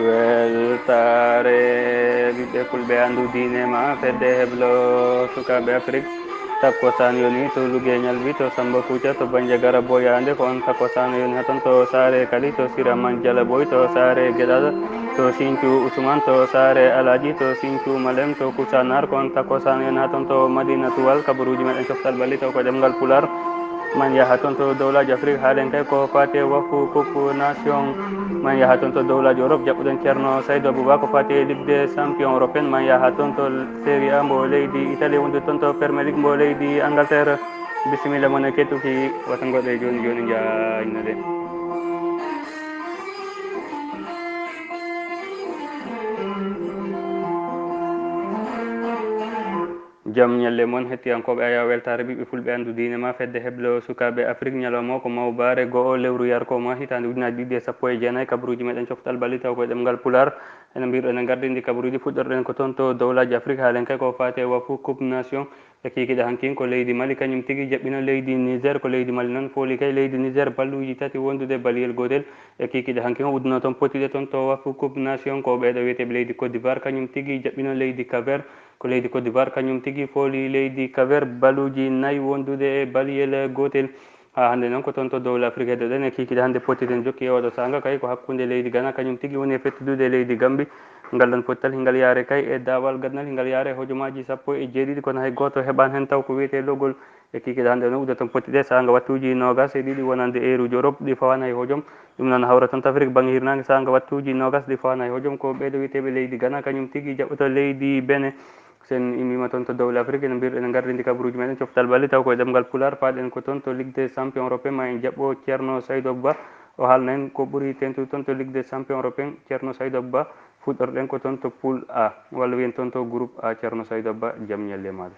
weltare ɓiɓɓe fulɓe andu dinema fedde heblo sukaɓe afrique takkosan yoni to lugueñal wi to Samba Kouthia to Bandiagara Boyande ko on takkosan yoni haton to Saare Kali to Siraman Diala Boy to Saare Gueɗal to Sinthiou Ousmane to Saare Aladji to Sinthiou Malem to Koussanar ko on takkosan yoni haton to Madinatou Wal kabaruji meɗen coftal balli taw ko ɗemgal Pular man yaha toon to dowlaji afrique haalen kay ko fati wakfu coupe nation man yaha toon to dowlaji europe jaɓɓuɗen ceerno saydou abouba ko fati ligue des champion européenne man yaha toon to série a mbo leydi italie wonde toon to premier league mbo leydi angleterre bisimilla moon e kettuki wata goɗɗe joni joni jaynoɗe jaam ñalle moon hettiyankoɓe aya weltare ɓiɓɓe fulɓe andu diine ma fedde heblo sukaɓe afrique ñalawma ko mawbare goho lewru yarko ma hitande ujunaji ɗiɗi e sappo e jeenayyi kabaruji meɗen coftal balli taw koye ɗemgal pular ene mbirɗen e gardidi kabaruji fuɗɗorɗen ko toon to dowlaji afrique haalen kay ko fate wafu coupe nation e kikiɗe hankin ko leydi mali kañum tigui jaɓɓino leydi niger ko leydi mali noon fooli kay leydi niger balluji tati wondude baliyel gotel e kikiɗe hankin o udduno toon potiɗe toon to wafu coupe nation ko ɓeɗo wiyeteɓe leydi côte d'ivoire kañum tigui jaɓɓino leydi Cap-Vert ko leydi Côte d'Ivoire kañum tigui fooli leydi Cap-Vert baluji nayyi wondude e baliyel gotel ha hande noon ko toon to dowla afrique heddoɗen e kikiɗe hande pottiɗen jokki e oɗo sanga kay ko hakkude leydi Ghana kañum tigui woni e fettudude leydi Gambie ngal ɗon pottal hingal yaare kay e dawal gadnal hingal yaare hojomaji sappo e jeeɗiɗi kono hay goto heɓani hen taw ko wiyete logol e kikiɗe hande noon udda toon pottiɗe sanga wattuji nogas e ɗiɗi wonande eruji Europe ɗi fawana hay hojom ɗum noon hawra toon to Afrique banggue hirnangue sanga wattuji nogas ɗi fawana hay hojom ko ɓeɗo wiyeteɓe leydi Ghana kañum tigui jaɓɓoto leydi Benin sen immima toon to dowle afrique ene mbirɗen gardidi kabaruji meɗen coftal balli taw koye ɗemgal pular paɗen ko toon to ligue des champions européen ma en jaɓɓo ceerno Saydou Ba o haalna en ko ɓuuri tentude toon to ligue des champions européen ceerno Saydou Ba fuɗɗorɗen ko toon to poule A walla wiyen toon to groupe A ceerno Saydou Ba jaam ñalle maɗa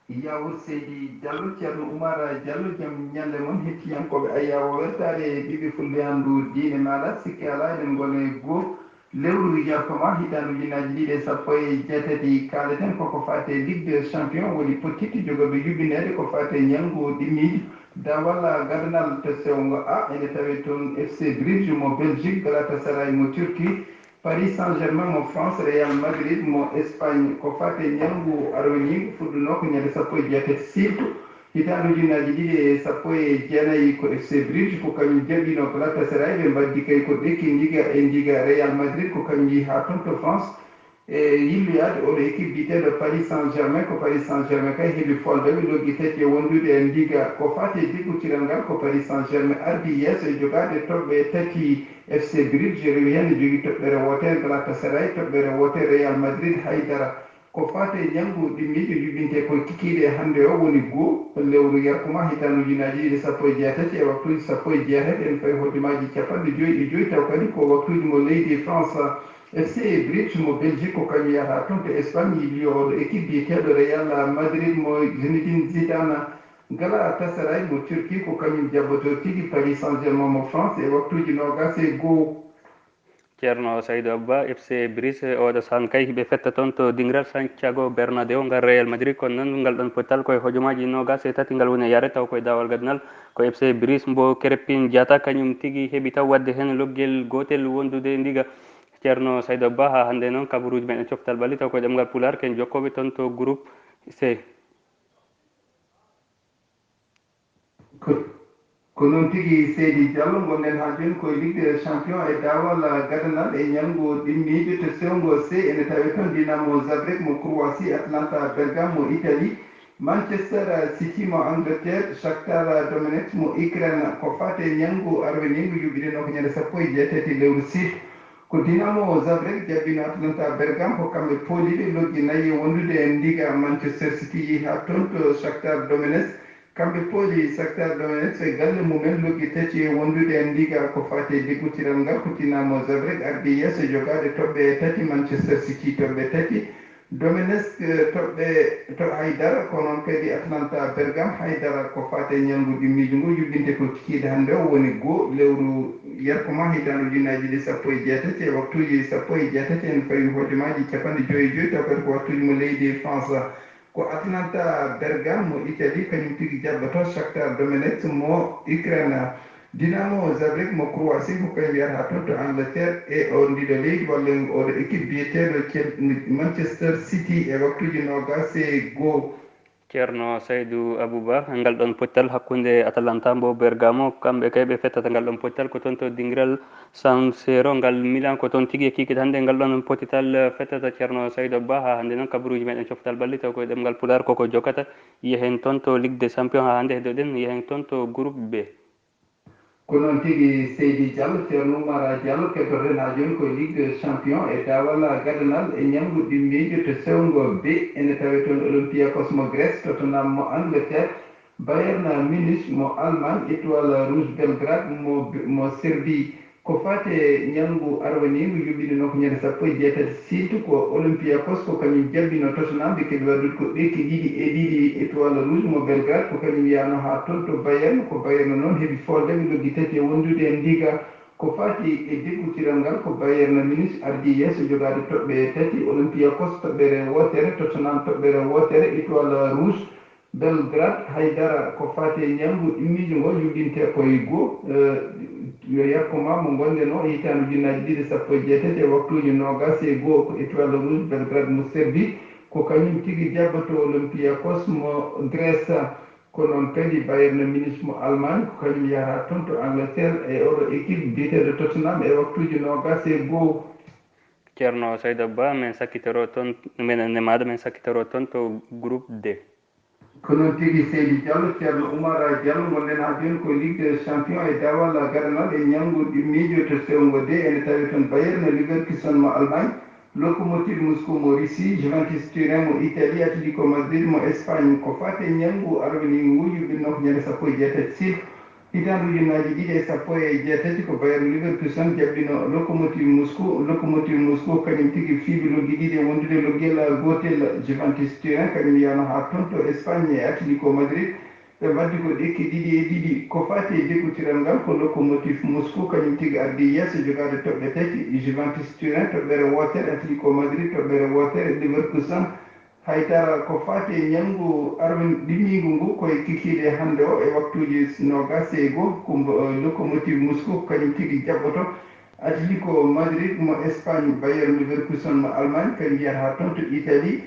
yawur seydi Diallo ceerno Oumar Diallo jaam ñalle moon hettiyankoɓe ayawo weltare ɓiɓe fulɓe andu diine maɗa sikki ala eɗen gone goho lewru yarkoma hitande ujunaji ɗiɗi e sappo e jeetati kaleten koko fate ligue des champion woni pottitti jogoɓe yuɓinede ko fate ñalngu ɗimmiji dawal gadanal to sewngo A ene tawe toon FC Bruges mo Belgique Galatasaray mo Turquie Paris Saint-Germain mo France Real Madrid mo Espagne ko fate ñalngu arwanigo fuɗɗuno ko ñande sappo e jeetati siltu hitande ujunaji ɗiɗi e sappo e jeenayyi ko FC Bruges ko kañum jaɓino Galatasaray ɓe mbaddi kay ko ɗekki jiga e jiga Real Madrid ko kañum yi ha toon to France e yilloyade oɗo équipe biteɗo Paris Saint-Germain ko Paris Saint-Germain kay heeɓi foldaɓe loggi tati e wondude e ndiga ko fate diggotiral ngal ko Paris Saint-Germain ardi yesso e jogade toɓɓe tati FC Bruges rewi hen ne jogui toɓɓere wotere Galatasaray toɓɓere wotere Real Madrid haydara ko fate ñalngu ɗimmiji juɓinte koye kikiɗe hannde o woni goho lewru yarkuma hitande ujunaji ɗiɗi sappo e jeetati e waktuji sappo e jeetati en fayi hojomaji capanɗe joyyi e joyyi taw kadi ko waktuji mo leydi France FC Bruges mo Belgique ko kañum yahata toon to Espagne yilli oɗo équipe biyeteɗo Real Madrid mo Zinedine Zidane Galatasaray mo Turquie ko kañum jabboto tigui Paris Saint-Germain mo France e waktuji nogas e goho ceerno Saydou Abba FC Bruges oɗo saan kay ɓe fetta toon to dingral Santiago Bernabéu ngal Real Madrid kono noon ngal ɗon pottal koye hojomaji nogas e tati ngal woni e yaare taw koye dawal gadnal ko FC Bruges mbo Krépin Diatta kañum tigui heeɓi taw wadde hen loggel gotel wondude ndiga ceerno Saydou Ba ha hande noon kabaruji meɗen coftal balli taw koye ɗemgal pular ken jokkoɓe toon to groupe C ko noon tigui seydi Diallo gonɗen ha joni koye ligue des champion e dawal gadanal e ñalngu ɗimmiji to sewngo C ene tawi toon Dinamo Zagreb mo Croatie Atlanta Bergame mo Italie Manchester City mo Angleterre Shakhtar Donetsk mo Ukraine ko fate ñalngu arwanigo yuɓɓiɗeno ko ñande sappo e jeetati lewru sih ko Dinamo Zagreb jabbino Atlanta Bergame ko kamɓe pooliɓe loggi nayyi wondude e ndiga Manchester City yi ha toon to Shakhtar Donetsk kamɓe pooli Shakhtar Donetsk e galle mumen loggi tati e wondude e ndiga ko fate liggotiral ngal ko Dinamo Zagreb ardi yesso e jogade toɓɓe tati Manchester City toɓɓe tati Donetsk toɓɓe to haydara ko noon kadi Atlanta Bergame haydara ko fate ñalngu ɗimmiji ngu yuɓɓinte ko kikiɗe hannde o woni goho lewru yarkoma hitande ujunaji ɗi sappo e jeetati e waktuji sappo e jeetati en fawi hojomaji capanɗe joyyi joyyi taw kadi ko waktuji mo leydi France ko Atlanta Bergame mo Italie kañum tigui jabboto Shakhtar Donetsk mo Ukraine Dinamo Zagreb mo Croatie ko kañ wiyata toon to Angleterre e o ndiɗo leydi walla oɗo équipe biyeteɗo Manchester City e waktuji nogas e goho. ceerno Saydou Abouba ngal ɗon pottal hakkunde Atalanta mbo Bergamo kamɓe kay ɓe fettata ngal ɗon pottal ko toon to dingiral San Siro ngal Milan ko toon tigui kikit hannde ngal ɗon pottital fettata ceerno Saydou Ba ha hannde noon kabaruji meɗen coftal balli taw koye ɗemgal pular koko jokkata yehen toon to Ligue des Champions ha hannde heɗoɗen yehen toon to groupe B. ko noon tigi Seydi Diallo ceerno Oumar Diallo keɓoten ha joni koye Ligue des Champions e dawal gadanal e ñamguɗi miijo to sewngo B ene tawe toon Olympiakos mo Grèce Tottenham mo Angleterre Bayern Munich mo Allemagne Étoile Rouge Belgrade mo Serbie ko fate ñamgu arwanigu yuɓɓinino ko ñande sappo e jeetati siltu ko Olympiakos ko kañum jabbino Tottenham ɓe keeɓi waddude ko ɗekki ɗiɗi e ɗiɗi Étoile Rouge mo Belgrade ko kañum wiyano ha toon to Bayern ko Bayern noon heeɓi foldemi loggi tati e wondude e ndiga ko fati e déggutiral ngal ko Bayern Munich ardi yeeso jogade toɓɓe tati Olympiakos toɓɓere wotere Tottenham toɓɓere wotere Étoile Rouge Belgrade haydara ko fate ñamgu immijo ngo yuɓɓinte koye goho yo yakkuma mo gonɗen o hitande ujunnaji ɗiɗi sappo e jeetati e waktuji nogas e goho ko Étoile Rouge Belgrade mo Serbie ko kañum tigui jabboto Olympiakos mo Grèce ko noon kadi Bayern Munich mo Allemagne ko kañum yahata toon to Angleterre e oɗo équipe biyeteɗo Tottenham e waktuji nogas e goho. ceerno Saydou Ba min sakkitoro toon minen e maɗa min sakkitoro toon to groupe D. ko noon tigi Seydi Diallo ceerno Oumar Diallo gonɗen ha joni ko Ligue des Champions e dawal gadanal e ñamguɗi miijo to sewngo D ene tawi toon Bayern Leverkusen mo Allemagne Lokomotiv Moscou mo Russie Juventus Turin mo Italie Atlético Madrid mo Espagne ko fate ñamgu arwani ngu yuɓɓinno ko ñande sappo e jeetati siltu hitande ujunnaji ɗiɗi e sappo e jeetati ko Bayern Leverkusen jaɓɓino Lokomotiv Moscou kañum tigui fiiɓi loggi ɗiɗi e wondude loggel gotel Juventus Turin kañum wiyano ha toon to Espagne e Atlético Madrid ɓe mbaddi ko ɗekki ɗiɗi e ɗiɗi ko fati e déggutiral ngal ko Lokomotiv Moscou kañum tigui ardi yeeso jogade toɓɓe tati Juventus Turin toɓɓere wotere Atlético Madrid toɓɓere wotere Leverkusen haydara ko fati e ñamgu arwen ɗimmigu ngu koye kikiɗe hannde o e waktuji nogas e goho ko Lokomotiv Moscou kañum tigui jaɓɓoto Atlético Madrid mo Espagne Bayern Leverkusen mo Allemagne kadi jiyata ha toon to Italie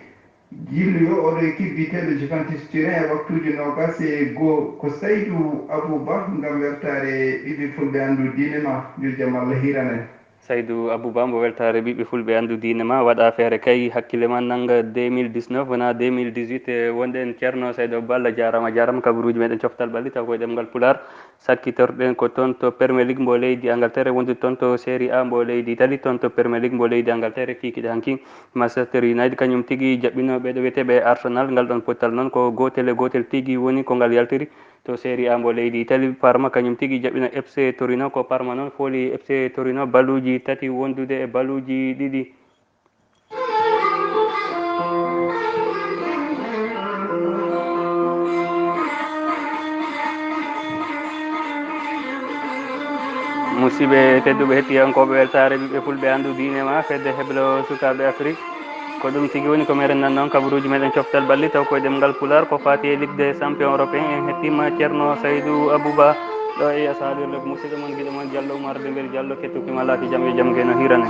jilluyo oɗo équipe biteɗo Juventus Turin e waktuji nogas e goho ko Saydou Abouba gam wertare ɓiɓɓe fulɓe andu diine ma yo jaam Allah hiranen. Saydou Abouba mbo weltare ɓiɓɓe fulɓe andu diine ma waɗa feere kay hakkille ma nangga 2019 wona 2018 wonɗen ceerno Saydou Abouba Allah jarama kabaruji meɗen coftal ɓalli taw koye ɗemgal pular sakkitorɗen ko toon to Premier League mbo leydi Angleterre wondude toon to série A mbo leydi Italie toon to Premier League mbo leydi Angleterre kikiɗe hanki Manchester United kañum tigui jaɓɓino ɓeɗo wiyeteɓe Arsenal ngal ɗon pottal noon ko gotel e gotel tigui woni ko ngal yaltiri to série A mbo leydi Italie Parma kañum tigui jaɓɓino FC Torino ko Parma noon fooli FC Torino baluji tati wondude e baluji ɗiɗi. musidɓe tedduɓe hettiyankoɓe weltare ɓiɓɓe fulɓe andu diine ma fedde heblo sukaɓe Afrique ko ɗum tigui woni ko meɗen nan noon kabaruji meɗen coftal balli taw koye ɗemgal pular ko fati e Ligue des Champions européen en hettima ceerno Saydou Abouba ɗo e yasalirde musidɗo moon guiɗo moon Diallo Oumar Dembel Diallo kettukima laati jaam yo jaam gueno hirane.